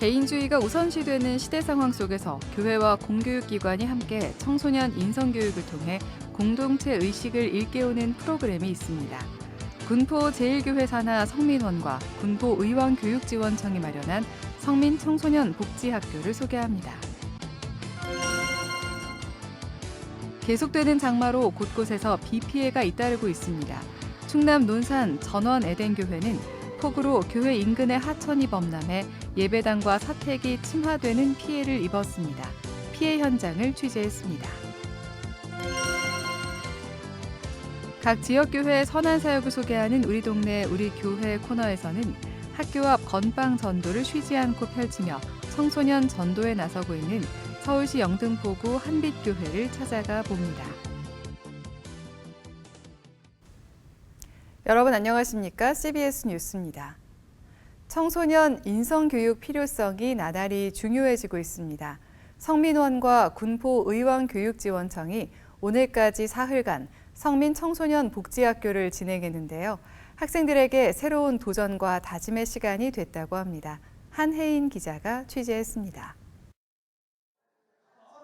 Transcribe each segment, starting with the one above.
개인주의가 우선시되는 시대 상황 속에서 교회와 공교육기관이 함께 청소년 인성교육을 통해 공동체 의식을 일깨우는 프로그램이 있습니다. 군포 제1교회 산하 성민원과 군포 의왕교육지원청이 마련한 성민 청소년 복지학교를 소개합니다. 계속되는 장마로 곳곳에서 비 피해가 잇따르고 있습니다. 충남 논산 전원 에덴교회는 폭우로 교회 인근의 하천이 범람해 예배당과 사택이 침하되는 피해를 입었습니다. 피해 현장을 취재했습니다. 각 지역교회의 선한 사역을 소개하는 우리 동네 우리 교회 코너에서는 학교 앞 건빵 전도를 쉬지 않고 펼치며 청소년 전도에 나서고 있는 서울시 영등포구 한빛교회를 찾아가 봅니다. 여러분 안녕하십니까? CBS 뉴스입니다. 청소년 인성교육 필요성이 나날이 중요해지고 있습니다. 성민원과 군포 의왕교육지원청이 오늘까지 사흘간 성민 청소년 복지학교를 진행했는데요. 학생들에게 새로운 도전과 다짐의 시간이 됐다고 합니다. 한혜인 기자가 취재했습니다.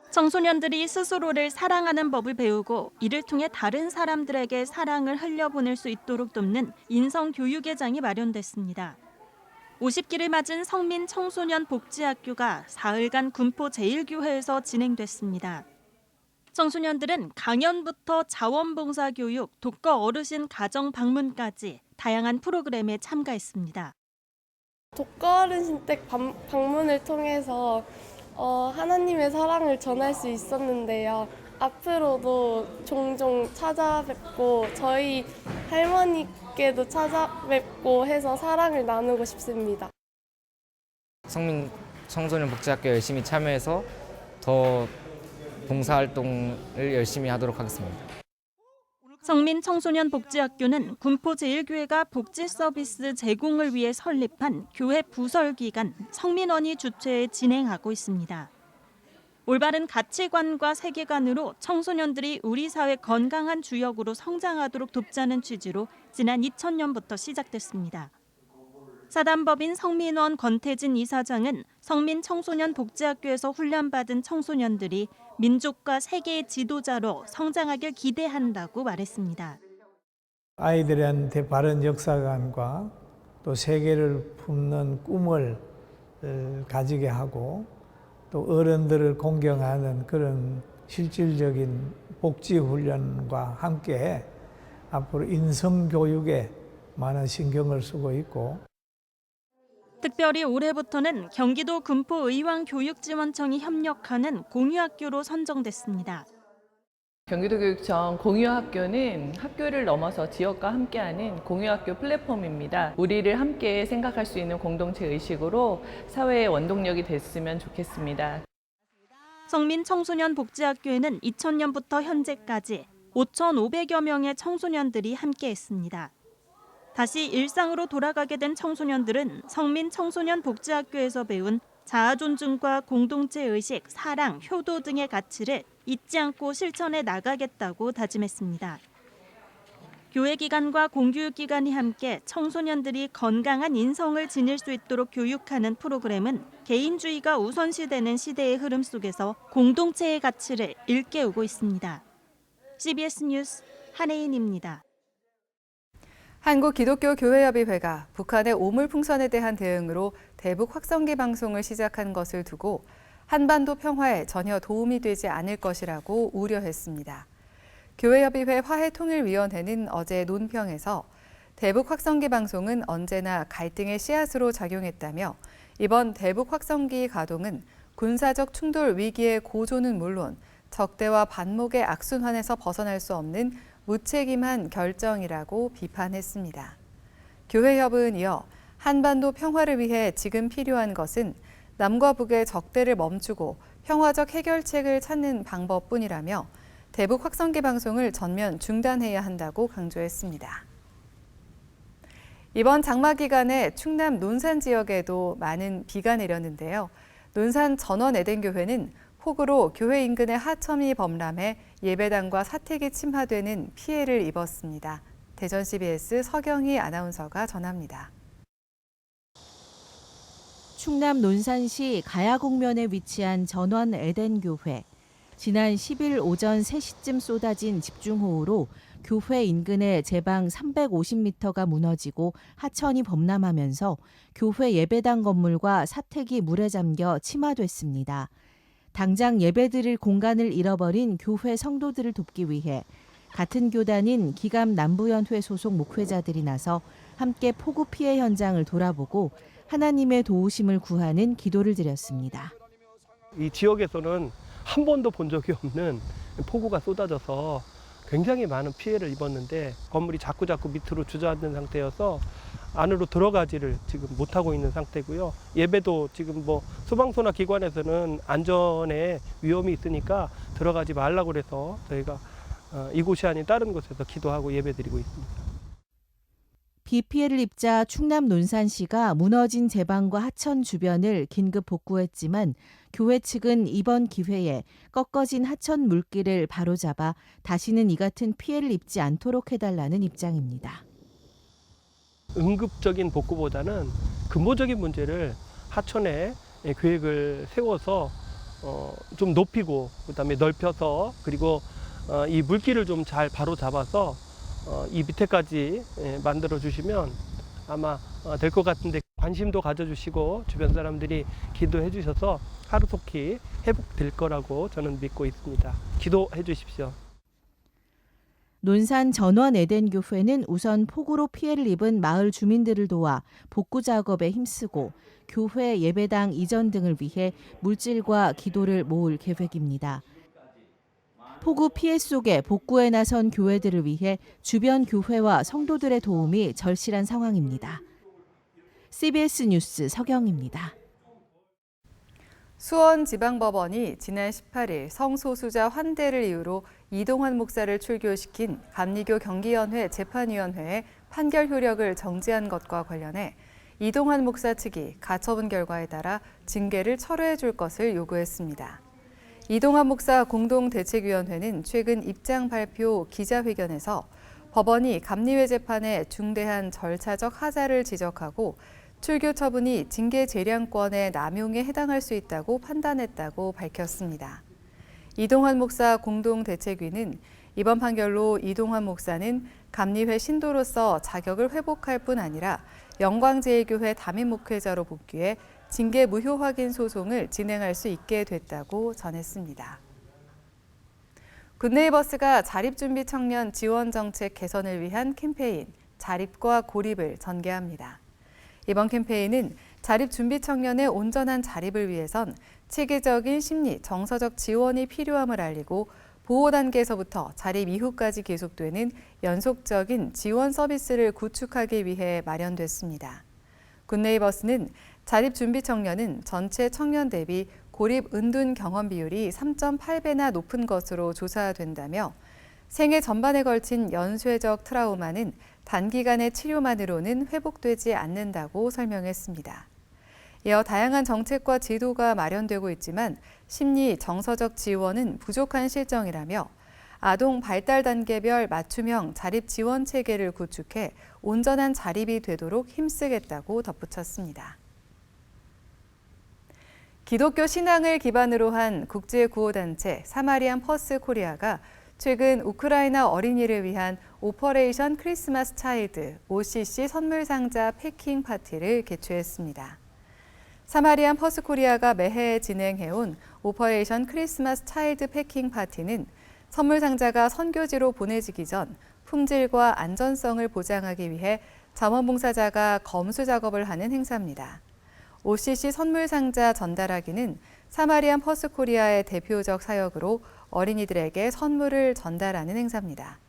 청소년들이 스스로를 사랑하는 법을 배우고 이를 통해 다른 사람들에게 사랑을 흘려보낼 수 있도록 돕는 인성교육의 장이 마련됐습니다. 50기를 맞은 성민 청소년 복지학교가 사흘간 군포 제1교회에서 진행됐습니다. 청소년들은 강연부터 자원봉사 교육, 독거 어르신 가정 방문까지 다양한 프로그램에 참가했습니다. 독거 어르신 댁 방문을 통해서 하나님의 사랑을 전할 수 있었는데요. 앞으로도 종종 찾아뵙고 저희 할머니께도 찾아뵙고 해서 사랑을 나누고 싶습니다. 성민 청소년 복지학교 열심히 참여해서 더 봉사활동을 열심히 하도록 하겠습니다. 성민 청소년 복지학교는 군포 제1교회가 복지 서비스 제공을 위해 설립한 교회 부설기관 성민원이 주최해 진행하고 있습니다. 올바른 가치관과 세계관으로 청소년들이 우리 사회 건강한 주역으로 성장하도록 돕자는 취지로 지난 2000년부터 시작됐습니다. 사단법인 성민원 권태진 이사장은 성민 청소년 복지학교에서 훈련받은 청소년들이 민족과 세계의 지도자로 성장하길 기대한다고 말했습니다. 아이들한테 바른 역사관과 또 세계를 품는 꿈을 가지게 하고 또 어른들을 공경하는 그런 실질적인 복지 훈련과 함께 앞으로 인성교육에 많은 신경을 쓰고 있고 특별히 올해부터는 경기도 군포 의왕교육지원청이 협력하는 공유학교로 선정됐습니다. 경기도교육청 공유학교는 학교를 넘어서 지역과 함께하는 공유학교 플랫폼입니다. 우리를 함께 생각할 수 있는 공동체 의식으로 사회의 원동력이 됐으면 좋겠습니다. 성민 청소년 복지학교에는 2000년부터 현재까지 5,500여 명의 청소년들이 함께했습니다. 다시 일상으로 돌아가게 된 청소년들은 성민 청소년 복지학교에서 배운 자아 존중과 공동체 의식, 사랑, 효도 등의 가치를 잊지 않고 실천해 나가겠다고 다짐했습니다. 교회 기관과 공교육 기관이 함께 청소년들이 건강한 인성을 지닐 수 있도록 교육하는 프로그램은 개인주의가 우선시되는 시대의 흐름 속에서 공동체의 가치를 일깨우고 있습니다. CBS 뉴스 한혜인입니다. 한국기독교교회협의회가 북한의 오물풍선에 대한 대응으로 대북 확성기 방송을 시작한 것을 두고 한반도 평화에 전혀 도움이 되지 않을 것이라고 우려했습니다. 교회협의회 화해통일위원회는 어제 논평에서 대북 확성기 방송은 언제나 갈등의 씨앗으로 작용했다며 이번 대북 확성기 가동은 군사적 충돌 위기의 고조는 물론 적대와 반목의 악순환에서 벗어날 수 없는 무책임한 결정이라고 비판했습니다. 교회협은 이어 한반도 평화를 위해 지금 필요한 것은 남과 북의 적대를 멈추고 평화적 해결책을 찾는 방법뿐이라며 대북 확성기 방송을 전면 중단해야 한다고 강조했습니다. 이번 장마 기간에 충남 논산 지역에도 많은 비가 내렸는데요. 논산 전원 에덴교회는 폭우로 교회 인근의 하천이 범람해 예배당과 사택이 침하되는 피해를 입었습니다. 대전 CBS 서경희 아나운서가 전합니다. 충남 논산시 가야곡면에 위치한 전원 에덴교회. 지난 10일 오전 3시쯤 쏟아진 집중호우로 교회 인근의 제방 350m가 무너지고 하천이 범람하면서 교회 예배당 건물과 사택이 물에 잠겨 침하됐습니다. 당장 예배드릴 공간을 잃어버린 교회 성도들을 돕기 위해 같은 교단인 기감 남부연회 소속 목회자들이 나서 함께 폭우 피해 현장을 돌아보고 하나님의 도우심을 구하는 기도를 드렸습니다. 이 지역에서는 한 번도 본 적이 없는 폭우가 쏟아져서 굉장히 많은 피해를 입었는데 건물이 자꾸 밑으로 주저앉는 상태여서 안으로 들어가지를 지금 못하고 있는 상태고요. 예배도 지금 소방서나 기관에서는 안전에 위험이 있으니까 들어가지 말라고 그래서 저희가 이곳이 아닌 다른 곳에서 기도하고 예배드리고 있습니다. 비 피해를 입자 충남 논산시가 무너진 제방과 하천 주변을 긴급 복구했지만 교회 측은 이번 기회에 꺾어진 하천 물길을 바로잡아 다시는 이 같은 피해를 입지 않도록 해달라는 입장입니다. 응급적인 복구보다는 근본적인 문제를 하천에 계획을 세워서 좀 높이고 그다음에 넓혀서 그리고 이 물길을 좀 잘 바로잡아서 이 밑에까지 만들어 주시면 아마 될 것 같은데 관심도 가져주시고 주변 사람들이 기도해 주셔서 하루속히 회복될 거라고 저는 믿고 있습니다. 기도해 주십시오. 논산 전원 에덴교회는 우선 폭우로 피해를 입은 마을 주민들을 도와 복구 작업에 힘쓰고 교회 예배당 이전 등을 위해 물질과 기도를 모을 계획입니다. 폭우 피해 속에 복구에 나선 교회들을 위해 주변 교회와 성도들의 도움이 절실한 상황입니다. CBS 뉴스 서경입니다. 수원지방법원이 지난 18일 성소수자 환대를 이유로 이동환 목사를 출교시킨 감리교 경기연회 재판위원회의 판결 효력을 정지한 것과 관련해 이동환 목사 측이 가처분 결과에 따라 징계를 철회해 줄 것을 요구했습니다. 이동환 목사 공동대책위원회는 최근 입장 발표 기자회견에서 법원이 감리회 재판의 중대한 절차적 하자를 지적하고 출교 처분이 징계 재량권의 남용에 해당할 수 있다고 판단했다고 밝혔습니다. 이동환 목사 공동대책위는 이번 판결로 이동환 목사는 감리회 신도로서 자격을 회복할 뿐 아니라 영광제일교회 담임 목회자로 복귀해 징계 무효 확인 소송을 진행할 수 있게 됐다고 전했습니다. 굿네이버스가 자립준비 청년 지원 정책 개선을 위한 캠페인 자립과 고립을 전개합니다. 이번 캠페인은 자립준비 청년의 온전한 자립을 위해선 체계적인 심리, 정서적 지원이 필요함을 알리고 보호 단계에서부터 자립 이후까지 계속되는 연속적인 지원 서비스를 구축하기 위해 마련됐습니다. 굿네이버스는 자립준비 청년은 전체 청년 대비 고립 은둔 경험 비율이 3.8배나 높은 것으로 조사된다며 생애 전반에 걸친 연쇄적 트라우마는 단기간의 치료만으로는 회복되지 않는다고 설명했습니다. 이어 다양한 정책과 제도가 마련되고 있지만 심리, 정서적 지원은 부족한 실정이라며 아동 발달 단계별 맞춤형 자립 지원 체계를 구축해 온전한 자립이 되도록 힘쓰겠다고 덧붙였습니다. 기독교 신앙을 기반으로 한 국제구호단체 사마리안 퍼스 코리아가 최근 우크라이나 어린이를 위한 오퍼레이션 크리스마스 차일드 OCC 선물 상자 패킹 파티를 개최했습니다. 사마리안 퍼스 코리아가 매해 진행해온 오퍼레이션 크리스마스 차일드 패킹 파티는 선물 상자가 선교지로 보내지기 전 품질과 안전성을 보장하기 위해 자원봉사자가 검수 작업을 하는 행사입니다. OCC 선물 상자 전달하기는 사마리안 퍼스 코리아의 대표적 사역으로 어린이들에게 선물을 전달하는 행사입니다.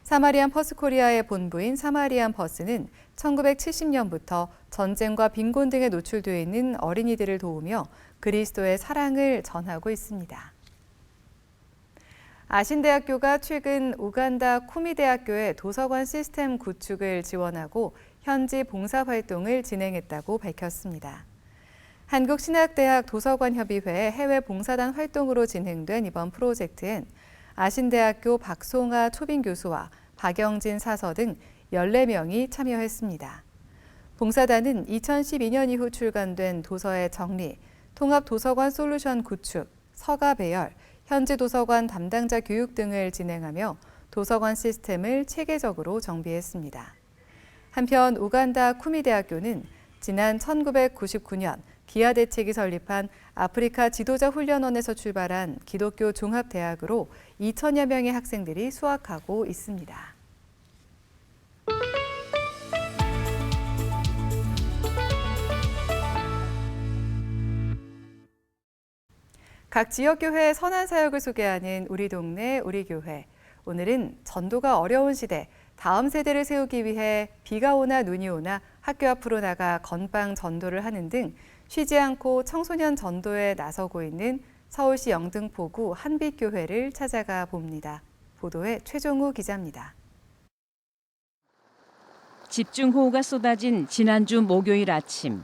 사마리안 퍼스 코리아의 본부인 사마리안 퍼스는 1970년부터 전쟁과 빈곤 등에 노출되어 있는 어린이들을 도우며 그리스도의 사랑을 전하고 있습니다. 아신대학교가 최근 우간다 쿠미대학교의 도서관 시스템 구축을 지원하고 현지 봉사활동을 진행했다고 밝혔습니다. 한국신학대학 도서관협의회 해외봉사단 활동으로 진행된 이번 프로젝트엔 아신대학교 박송아 초빙 교수와 박영진 사서 등 14명이 참여했습니다. 봉사단은 2012년 이후 출간된 도서의 정리, 통합도서관 솔루션 구축, 서가 배열, 현지 도서관 담당자 교육 등을 진행하며 도서관 시스템을 체계적으로 정비했습니다. 한편 우간다 쿠미대학교는 지난 1999년 기아대책이 설립한 아프리카 지도자 훈련원에서 출발한 기독교 종합대학으로 2천여 명의 학생들이 수학하고 있습니다. 각 지역교회의 선한 사역을 소개하는 우리 동네 우리 교회. 오늘은 전도가 어려운 시대, 다음 세대를 세우기 위해 비가 오나 눈이 오나 학교 앞으로 나가 건빵 전도를 하는 등 쉬지 않고 청소년 전도에 나서고 있는 서울시 영등포구 한빛교회를 찾아가 봅니다. 보도에 최종우 기자입니다. 집중호우가 쏟아진 지난주 목요일 아침.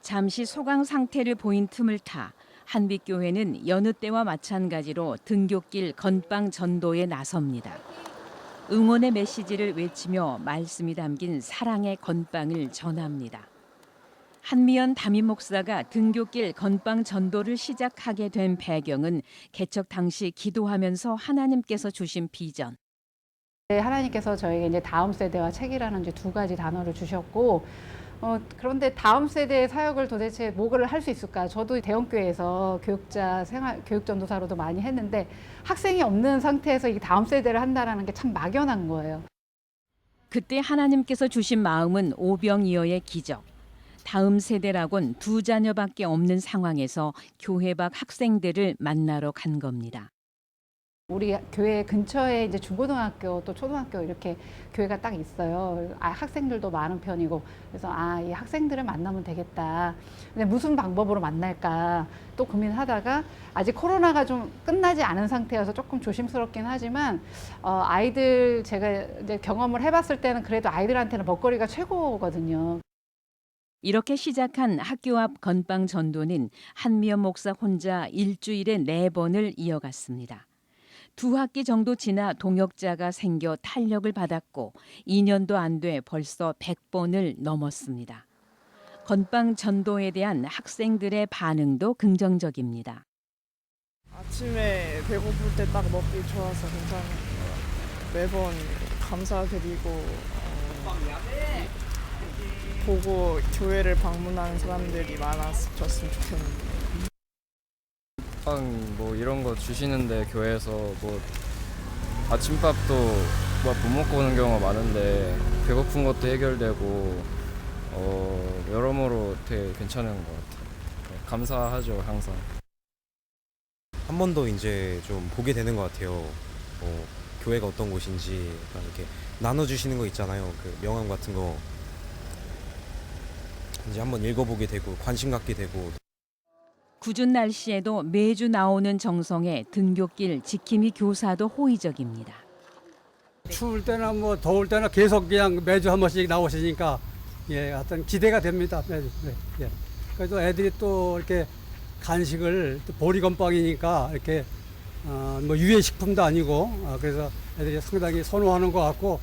잠시 소강 상태를 보인 틈을 타 한빛교회는 여느 때와 마찬가지로 등굣길 건빵 전도에 나섭니다. 응원의 메시지를 외치며 말씀이 담긴 사랑의 건빵을 전합니다. 한미연 담임 목사가 등굣길 건빵 전도를 시작하게 된 배경은 개척 당시 기도하면서 하나님께서 주신 비전. 하나님께서 저에게 이제 다음 세대와 책이라는 이제 두 가지 단어를 주셨고, 그런데 다음 세대의 사역을 도대체 뭐를 할 수 있을까? 저도 대형교회에서 교육전도사로도 많이 했는데 학생이 없는 상태에서 이 다음 세대를 한다는 게 참 막연한 거예요. 그때 하나님께서 주신 마음은 오병이어의 기적. 다음 세대라곤 두 자녀밖에 없는 상황에서 교회 밖 학생들을 만나러 간 겁니다. 우리 교회 근처에 이제 중고등학교 또 초등학교 이렇게 교회가 딱 있어요. 학생들도 많은 편이고 그래서 이 학생들을 만나면 되겠다. 근데 무슨 방법으로 만날까 또 고민하다가 아직 코로나가 좀 끝나지 않은 상태여서 조금 조심스럽긴 하지만 아이들 제가 이제 경험을 해봤을 때는 그래도 아이들한테는 먹거리가 최고거든요. 이렇게 시작한 학교 앞 건빵 전도는 한미연 목사 혼자 일주일에 4번을 이어갔습니다. 2학기 정도 지나 동역자가 생겨 탄력을 받았고 2년도 안 돼 벌써 100번을 넘었습니다. 건빵 전도에 대한 학생들의 반응도 긍정적입니다. 아침에 배고플 때 딱 먹기 좋아서 괜찮아요. 매번 감사드리고 보고 교회를 방문하는 사람들이 많아졌으면 좋겠는데. 빵 뭐 이런 거 주시는데 교회에서 뭐 아침밥도 못 먹고 오는 경우가 많은데 배고픈 것도 해결되고 여러모로 되게 괜찮은 것 같아요. 감사하죠 항상. 한 번 더 이제 좀 보게 되는 것 같아요. 교회가 어떤 곳인지 이렇게 나눠주시는 거 있잖아요. 그 명함 같은 거 이제 한번 읽어보게 되고 관심 갖게 되고. 궂은 날씨에도 매주 나오는 정성에 등굣길 지킴이 교사도 호의적입니다. 추울 때나 뭐 더울 때나 계속 그냥 매주 한 번씩 나오시니까 하여튼 기대가 됩니다. 매주. 예. 그래도 애들이 또 이렇게 간식을 또 보리건빵이니까 이렇게 뭐 유해 식품도 아니고 그래서 애들이 상당히 선호하는 것 같고.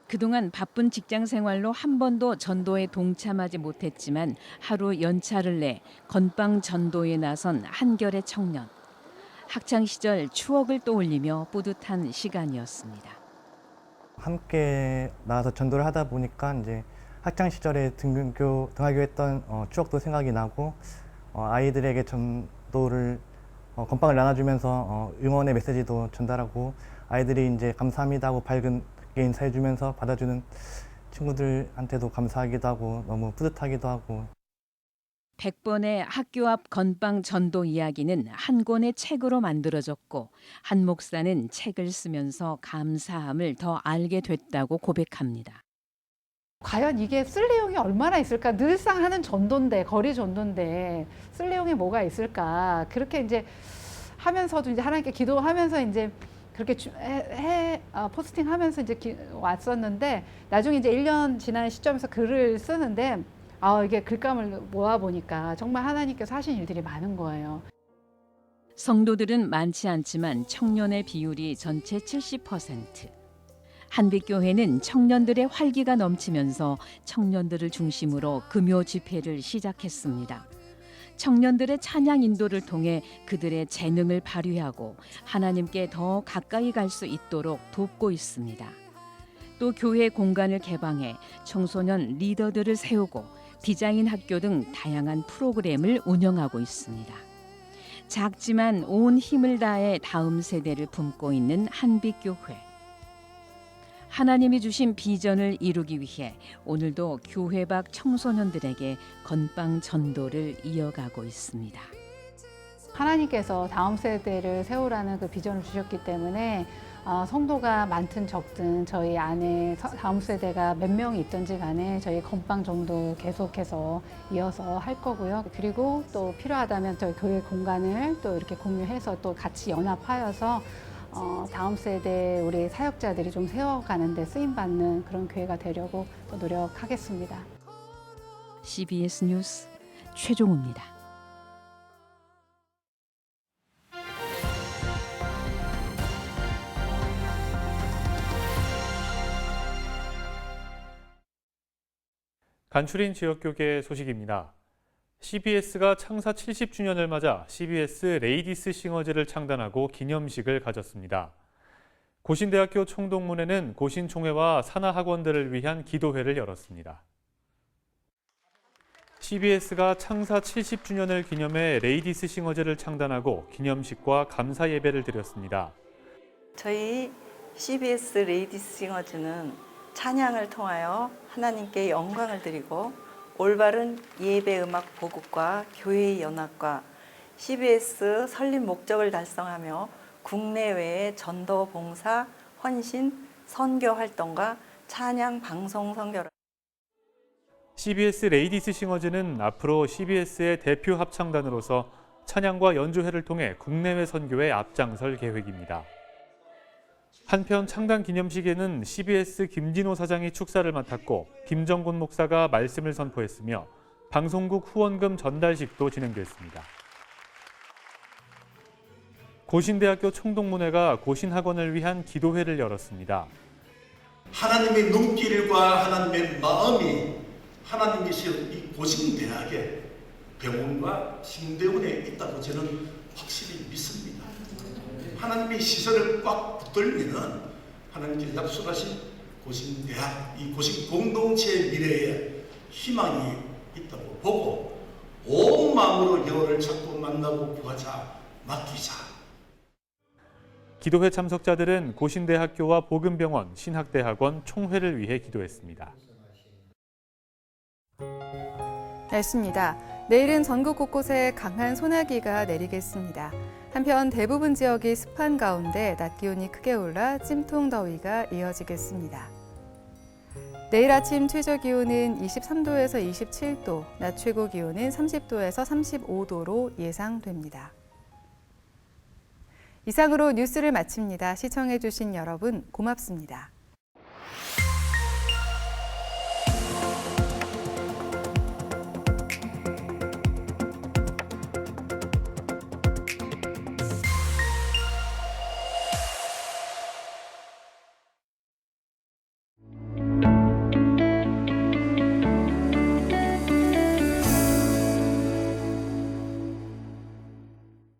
그동안 바쁜 직장 생활로 한 번도 전도에 동참하지 못했지만 하루 연차를 내 건빵 전도에 나선 한결의 청년. 학창 시절 추억을 떠올리며 뿌듯한 시간이었습니다. 함께 나와서 전도를 하다 보니까 이제 학창 시절에 등하교했던 추억도 생각이 나고 아이들에게 전도를 건빵을 나눠주면서 응원의 메시지도 전달하고 아이들이 이제 감사합니다 하고 밝은 인사해주면서 받아주는 친구들한테도 감사하기도 하고 너무 뿌듯하기도 하고. 100번의 학교 앞 건빵 전도 이야기는 한 권의 책으로 만들어졌고 한 목사는 책을 쓰면서 감사함을 더 알게 됐다고 고백합니다. 과연 이게 쓸 내용이 얼마나 있을까? 늘상 하는 전도인데, 거리 전도인데 쓸 내용이 뭐가 있을까? 그렇게 이제 하면서도 이제 하나님께 기도하면서 이제 그렇게 포스팅하면서 이제 왔었는데 나중에 이제 1년 지난 시점에서 글을 쓰는데 이게 글감을 모아 보니까 정말 하나님께서 하신 일들이 많은 거예요. 성도들은 많지 않지만 청년의 비율이 전체 70%. 한빛교회는 청년들의 활기가 넘치면서 청년들을 중심으로 금요 집회를 시작했습니다. 청년들의 찬양 인도를 통해 그들의 재능을 발휘하고 하나님께 더 가까이 갈 수 있도록 돕고 있습니다. 또 교회 공간을 개방해 청소년 리더들을 세우고 디자인 학교 등 다양한 프로그램을 운영하고 있습니다. 작지만 온 힘을 다해 다음 세대를 품고 있는 한빛교회. 하나님이 주신 비전을 이루기 위해 오늘도 교회 밖 청소년들에게 건빵 전도를 이어가고 있습니다. 하나님께서 다음 세대를 세우라는 그 비전을 주셨기 때문에 성도가 많든 적든 저희 안에 다음 세대가 몇 명이 있든지 간에 저희 건빵 전도 계속해서 이어서 할 거고요. 그리고 또 필요하다면 저희 교회 공간을 또 이렇게 공유해서 또 같이 연합하여서 다음 세대 우리 사역자들이 좀 세워가는 데 쓰임받는 그런 교회가 되려고 또 노력하겠습니다. CBS 뉴스 최종우입니다. 간추린 지역교계 소식입니다. CBS가 창사 70주년을 맞아 CBS 레이디스 싱어즈를 창단하고 기념식을 가졌습니다. 고신대학교 총동문회는 고신총회와 산하학원들을 위한 기도회를 열었습니다. CBS가 창사 70주년을 기념해 레이디스 싱어즈를 창단하고 기념식과 감사 예배를 드렸습니다. 저희 CBS 레이디스 싱어즈는 찬양을 통하여 하나님께 영광을 드리고 올바른 예배 음악 보급과 교회의 연합과 CBS 설립 목적을 달성하며 국내외의 전도 봉사, 헌신, 선교 활동과 찬양 방송 선교를 CBS 레이디스 싱어즈는 앞으로 CBS의 대표 합창단으로서 찬양과 연주회를 통해 국내외 선교에 앞장설 계획입니다. 한편 창단 기념식에는 CBS 김진호 사장이 축사를 맡았고 김정곤 목사가 말씀을 선포했으며 방송국 후원금 전달식도 진행됐습니다. 고신대학교 총동문회가 고신학원을 위한 기도회를 열었습니다. 하나님의 눈길과 하나님의 마음이 하나님이 지은 이 고신대학에 병원과 신대원에 있다고 저는 확실히 믿습니다. 하나님의 시선을 꽉 붙들면은 하나님께서 약속하신 고신대학, 이 고신 공동체의 미래에 희망이 있다고 보고 온 마음으로 여호와를 찾고 만나고 구하자, 맡기자. 기도회 참석자들은 고신대학교와 복음병원, 신학대학원 총회를 위해 기도했습니다. 날씨입니다. 내일은 전국 곳곳에 강한 소나기가 내리겠습니다. 한편 대부분 지역이 습한 가운데 낮 기온이 크게 올라 찜통 더위가 이어지겠습니다. 내일 아침 최저 기온은 23도에서 27도, 낮 최고 기온은 30도에서 35도로 예상됩니다. 이상으로 뉴스를 마칩니다. 시청해주신 여러분 고맙습니다.